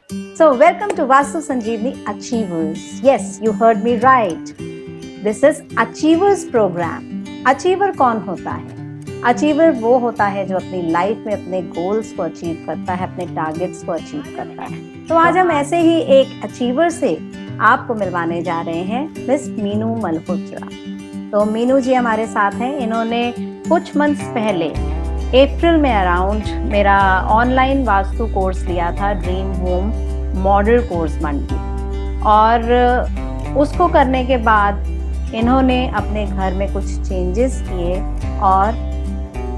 Welcome to Vastu Sanjeevani Achievers. Yes, you heard me right. This is Achievers program. Achiever कौन होता है? Achiever वो होता है जो अपनी लाइफ में अपने गोल्स को अचीव करता है, अपने टारगेट्स को अचीव करता है। तो आज हम ऐसे ही एक अचीवर से आपको मिलवाने जा रहे हैं, मिस मीनू मल्होत्रा। तो मीनू जी हमारे साथ हैं। इन्होंने कुछ मंथ्स पहले अप्रैल में अराउंड मेरा ऑनलाइन वास्तु कोर्स लिया था, ड्रीम होम मॉडल कोर्स मंडी, और उसको करने के बाद इन्होंने अपने घर में कुछ चेंजेस किए, और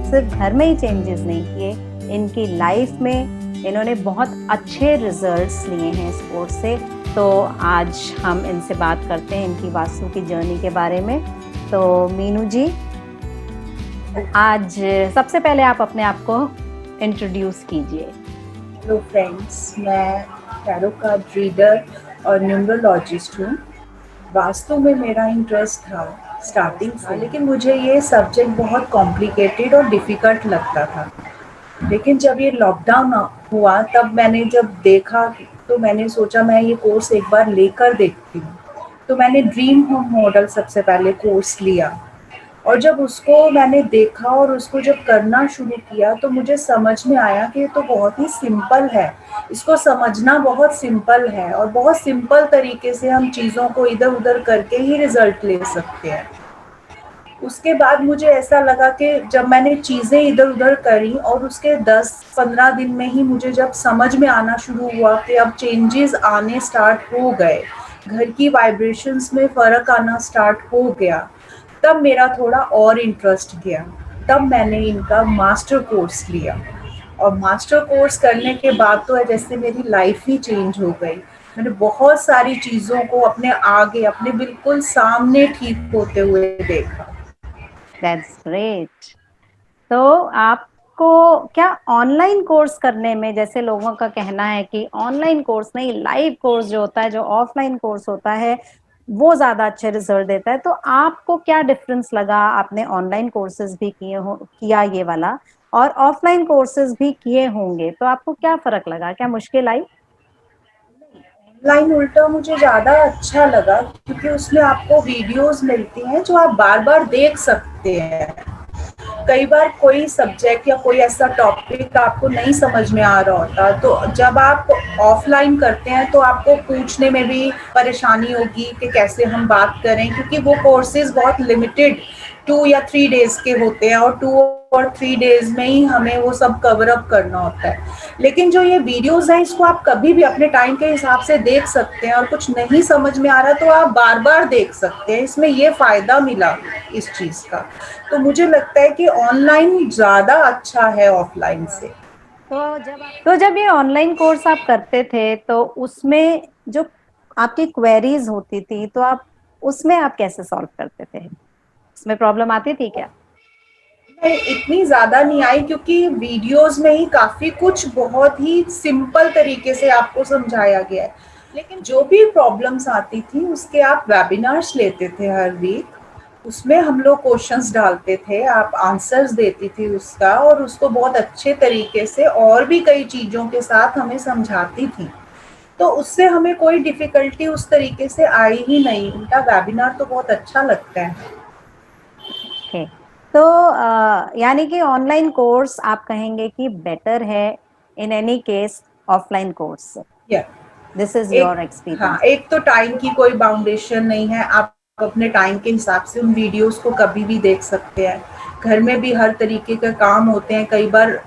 सिर्फ घर में ही चेंजेस नहीं किए, इनकी लाइफ में इन्होंने बहुत अच्छे रिजल्ट्स लिए हैं इस कोर्स से। तो आज हम इनसे बात करते हैं इनकी वास्तु की जर्नी के बारे में। तो मीनू जी, आज सबसे पहले आप अपने आप को इंट्रोड्यूस कीजिए। हेलो फ्रेंड्स, मैं टैरो कार्ड रीडर और न्यूमरोलॉजिस्ट हूँ। वास्तु में मेरा इंटरेस्ट था स्टार्टिंग से, लेकिन मुझे ये सब्जेक्ट बहुत कॉम्प्लिकेटेड और डिफ़िकल्ट लगता था। लेकिन जब ये लॉकडाउन हुआ तब मैंने जब देखा तो मैंने सोचा मैं ये कोर्स एक बार लेकर देखती हूँ। तो मैंने ड्रीम होम मॉडल सबसे पहले कोर्स लिया, और जब उसको मैंने देखा और उसको जब करना शुरू किया तो मुझे समझ में आया कि ये तो बहुत ही सिंपल है। इसको समझना बहुत सिंपल है और बहुत सिंपल तरीके से हम चीज़ों को इधर उधर करके ही रिजल्ट ले सकते हैं। उसके बाद मुझे ऐसा लगा कि जब मैंने चीज़ें इधर उधर करी और उसके 10-15 दिन में ही मुझे जब समझ में आना शुरू हुआ कि अब चेंजेस आने स्टार्ट हो गए, घर की वाइब्रेशंस में फ़र्क आना स्टार्ट हो गया, तब मेरा थोड़ा और इंटरेस्ट गया। तब मैंने इनका मास्टर कोर्स लिया, और मास्टर कोर्स करने के बाद तो जैसे मेरी लाइफ ही चेंज हो गई। मैंने बहुत सारी चीज़ों को अपने आगे, अपने बिल्कुल सामने ठीक होते हुए देखा। That's great. तो आपको क्या ऑनलाइन कोर्स करने में, जैसे लोगों का कहना है कि ऑनलाइन कोर्स नहीं, लाइव कोर्स जो होता है, जो ऑफलाइन कोर्स होता है, वो ज्यादा अच्छे रिजल्ट देता है, तो आपको क्या डिफरेंस लगा? आपने ऑनलाइन कोर्सेज भी किया ये वाला, और ऑफलाइन कोर्सेज भी किए होंगे, तो आपको क्या फर्क लगा? क्या मुश्किल आई? ऑनलाइन उल्टा मुझे ज़्यादा अच्छा लगा, क्योंकि उसमें आपको वीडियोस मिलती हैं जो आप बार बार देख सकते हैं। कई बार कोई सब्जेक्ट या कोई ऐसा टॉपिक आपको नहीं समझ में आ रहा होता, तो जब आप ऑफलाइन करते हैं तो आपको पूछने में भी परेशानी होगी कि कैसे हम बात करें, क्योंकि वो कोर्सेज बहुत लिमिटेड 2 या 3 डेज के होते हैं, और 2 और 3 डेज में ही हमें वो सब कवर अप करना होता है। लेकिन जो ये वीडियोस हैं, इसको आप कभी भी अपने टाइम के हिसाब से देख सकते हैं, और कुछ नहीं समझ में आ रहा तो आप बार बार देख सकते हैं। इसमें ये फ़ायदा मिला इस चीज़ का। तो मुझे लगता है कि ऑनलाइन ज़्यादा अच्छा है ऑफलाइन से। तो जब ये ऑनलाइन कोर्स आप करते थे, तो उसमें जो आपकी क्वेरीज होती थी, तो आप उसमें आप कैसे सॉल्व करते थे? उसमें प्रॉब्लम आती थी क्या? नहीं, इतनी ज़्यादा नहीं आई, क्योंकि वीडियोस में ही काफ़ी कुछ बहुत ही सिंपल तरीके से आपको समझाया गया है। लेकिन जो भी प्रॉब्लम्स आती थी उसके आप वेबिनार्स लेते थे हर वीक। उसमें हम लोग क्वेश्चंस डालते थे, आप आंसर्स देती थी उसका, और उसको बहुत अच्छे तरीके से और भी कई चीज़ों के साथ हमें समझाती थी। तो उससे हमें कोई डिफ़िकल्टी उस तरीके से आई ही नहीं। उल्टा वेबिनार तो बहुत अच्छा लगता है। ओके। तो यानी कि ऑनलाइन कोर्स आप कहेंगे कि बेटर है in any case offline course से। या दिस इज एक योर हाँ, एक्सपीरियंस। एक तो टाइम की कोई बाउंडेशन नहीं है। आप अपने टाइम के हिसाब से उन वीडियोस को कभी भी देख सकते हैं। घर में भी हर तरीके के काम होते हैं, कई बार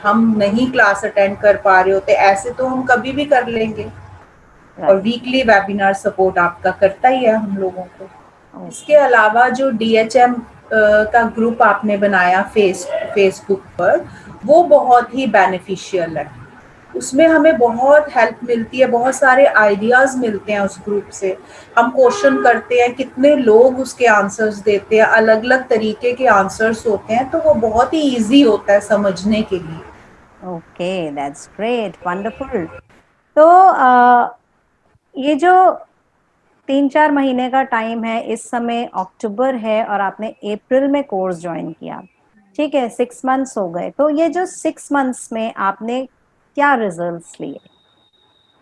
हम नहीं क्लास अटेंड कर पा रहे होते, ऐसे तो हम कभी भी कर लेंगे। और राइट। वीकली वेबिनार सपोर्ट आपका करता ही है हम लोगों को। इसके ओके। अलावा जो डीएचएम का ग्रुप आपने बनाया फेसबुक पर, वो बहुत ही बेनिफिशियल है। उसमें हमें बहुत हेल्प मिलती है, बहुत सारे आइडियाज़ मिलते हैं उस ग्रुप से। हम क्वेश्चन करते हैं, कितने लोग उसके आंसर्स देते हैं, अलग अलग तरीके के आंसर्स होते हैं, तो वो बहुत ही ईजी होता है समझने के लिए। Okay, that's great, wonderful. तो ये जो 3-4 महीने का टाइम है, इस समय अक्टूबर है और आपने अप्रैल में कोर्स ज्वाइन किया, ठीक है, 6 मंथ्स हो गए, तो ये जो 6 मंथ्स में आपने क्या रिजल्ट्स लिए?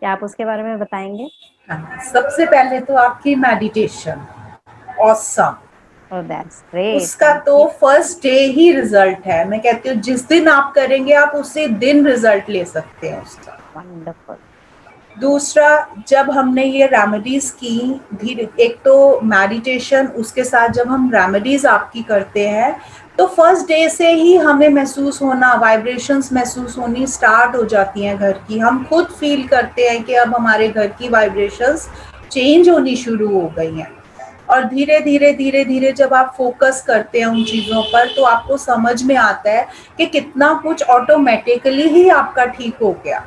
क्या आप उसके बारे में बताएंगे? हाँ, सबसे पहले तो आपकी meditation awesome, oh that's great, उसका थैंक तो you. First day he result है। मैं कहती हूँ जिस दिन आप करेंगे आप उसी दिन रिजल्ट ले सकते हैं उसका। वंडरफुल। दूसरा, जब हमने ये रेमेडीज की, धीरे, एक तो मेडिटेशन, उसके साथ जब हम रेमेडीज आपकी करते हैं तो फर्स्ट डे से ही हमें महसूस होना, वाइब्रेशंस महसूस होनी स्टार्ट हो जाती हैं घर की। हम खुद फील करते हैं कि अब हमारे घर की वाइब्रेशंस चेंज होनी शुरू हो गई हैं। और धीरे धीरे धीरे धीरे जब आप फोकस करते हैं उन चीज़ों पर तो आपको समझ में आता है कि कितना कुछ ऑटोमेटिकली ही आपका ठीक हो गया।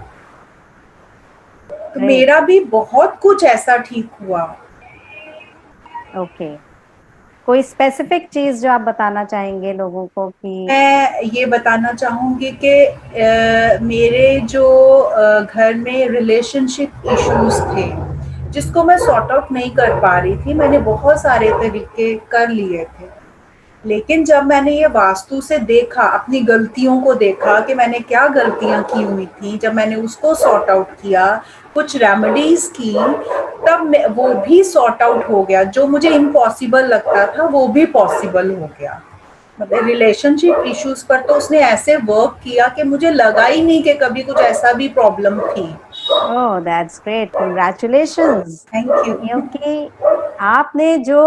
तो ग्रेट, मेरा भी बहुत कुछ ऐसा ठीक हुआ। ओके। कोई स्पेसिफिक चीज जो आप बताना चाहेंगे लोगों को कि? मैं ये बताना चाहूँगी कि मेरे जो घर में रिलेशनशिप इश्यूज थे जिसको मैं सॉर्ट आउट नहीं कर पा रही थी, मैंने बहुत सारे तरीके कर लिए थे, लेकिन जब मैंने ये वास्तु से देखा, अपनी गलतियों को देखा कि मैंने क्या गलतियां की हुई थी, जब मैंने उसको सॉर्ट आउट किया, कुछ रेमेडीज की, तब वो भी सॉर्ट आउट हो गया। जो मुझे इम्पॉसिबल लगता था वो भी पॉसिबल हो गया। मतलब रिलेशनशिप इश्यूज पर तो उसने ऐसे वर्क किया कि मुझे लगा ही नहीं कि कभी कुछ ऐसा भी प्रॉब्लम थी। Oh that's great, congratulations. Thank you. क्योंकि आपने जो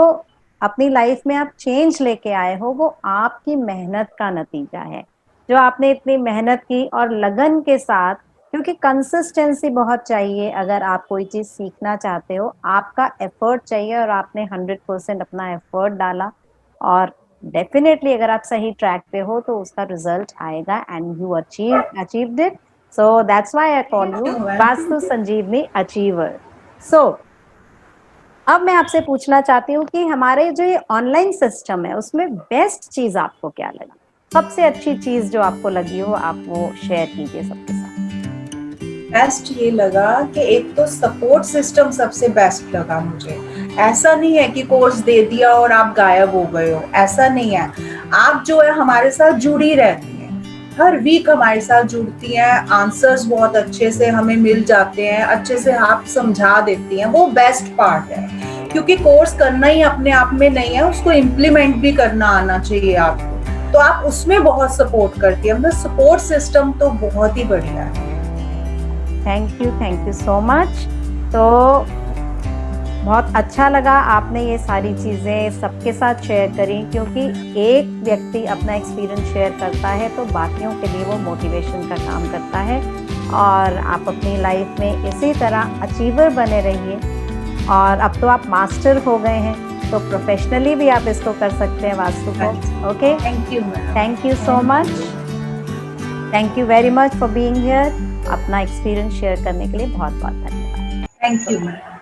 अपनी लाइफ में आप चेंज लेके आए हो वो आपकी मेहनत का नतीजा है। जो आपने इतनी मेहनत की और लगन के साथ, क्योंकि कंसिस्टेंसी बहुत चाहिए अगर आप कोई चीज सीखना चाहते हो, आपका एफर्ट चाहिए और आपने 100% अपना एफर्ट डाला। और डेफिनेटली अगर आप सही ट्रैक पे हो तो उसका रिजल्ट आएगा and you achieved it. So that's why I call thank you you Vastu ma'am. Sanjeevani achiever. So अब मैं आपसे पूछना चाहती हूँ कि हमारे जो ये ऑनलाइन सिस्टम है उसमें बेस्ट चीज आपको क्या लगी? सबसे अच्छी चीज जो आपको लगी हो आप वो शेयर कीजिए सबके साथ। बेस्ट ये लगा कि एक तो सपोर्ट सिस्टम सबसे बेस्ट लगा मुझे। ऐसा नहीं है कि कोर्स दे दिया और आप गायब हो गए हो, ऐसा नहीं है। आप जो है हमारे साथ जुड़ी रहती हैं, हर वीक हमारे साथ जुड़ती हैं, आंसर्स बहुत अच्छे से हमें मिल जाते हैं, अच्छे से आप समझा देती हैं, वो बेस्ट पार्ट है। क्योंकि कोर्स करना ही अपने आप में नहीं है, उसको इम्प्लीमेंट भी करना आना चाहिए आपको, तो आप उसमें बहुत सपोर्ट करती है। मतलब सपोर्ट सिस्टम तो बहुत ही बढ़िया है। Thank you so much. तो बहुत अच्छा लगा आपने ये सारी चीज़ें सबके साथ शेयर करी, क्योंकि एक व्यक्ति अपना एक्सपीरियंस शेयर करता है तो बाकियों के लिए वो मोटिवेशन का काम करता है। और आप अपनी लाइफ में इसी तरह अचीवर बने रहिए। और अब तो आप मास्टर हो गए हैं तो प्रोफेशनली भी आप इसको कर सकते हैं वास्तु को। Okay, thank you ma'am. Thank you so much. Thank you very much for being here. अपना एक्सपीरियंस शेयर करने के लिए बहुत बहुत धन्यवाद। Thank you ma'am.